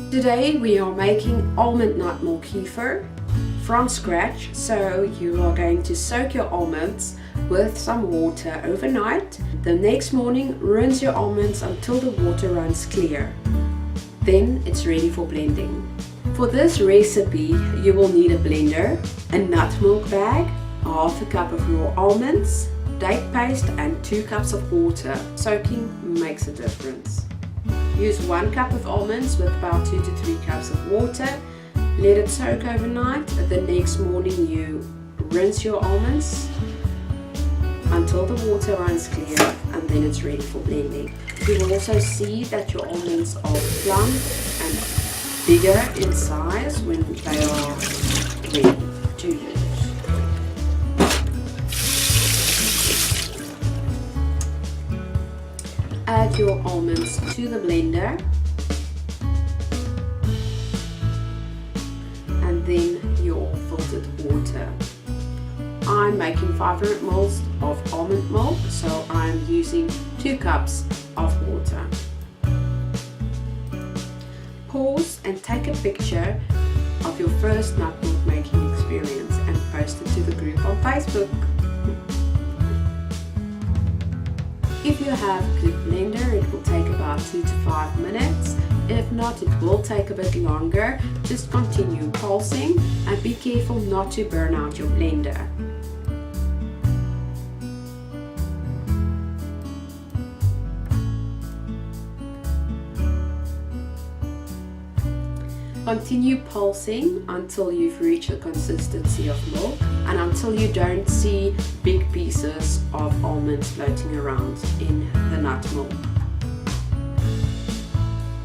Today we are making almond nut milk kefir from scratch. So you are going to soak your almonds with some water overnight. The next morning rinse your almonds until the water runs clear. Then it's ready for blending. For this recipe you will need a blender, a nut milk bag, half a cup of raw almonds, date paste and 2 cups of water. Soaking makes a difference. Use 1 cup of almonds with about 2 to 3 cups of water. Let it soak overnight. The next morning you rinse your almonds until the water runs clear, and then it's ready for blending. You will also see that your almonds are plump and bigger in size when they are ready to use. Add your almonds to the blender and then your filtered water. I'm making 500 ml of almond milk, so I'm using 2 cups of water. Pause and take a picture of your first nut milk making experience and post it to the group on Facebook. If you have a good blender, it will take about 2 to 5 minutes. If not, it will take a bit longer. Just continue pulsing and be careful not to burn out your blender. Continue pulsing until you've reached the consistency of milk and until you don't see big pieces of almonds floating around in the nut milk.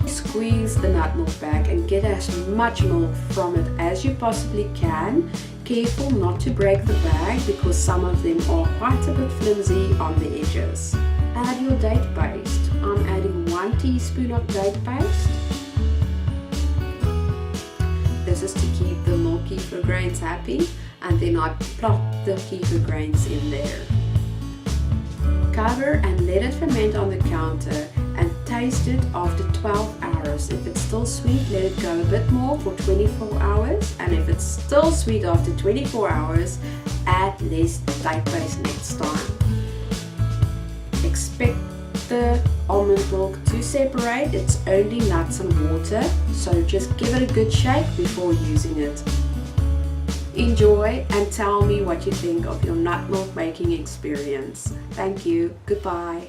Squeeze the nut milk bag and get as much milk from it as you possibly can. Careful not to break the bag because some of them are quite a bit flimsy on the edges. Add your date paste. I'm adding 1 teaspoon of date paste. This is to keep the milk kefir grains happy, and then I plop the kefir grains in there. Cover and let it ferment on the counter and taste it after 12 hours. If it's still sweet, let it go a bit more for 24 hours, and if it's still sweet after 24 hours, add less date paste next time. Expect the almond milk to separate. It's only nuts and water, so just give it a good shake before using it. Enjoy and tell me what you think of your nut milk making experience. Thank you. Goodbye.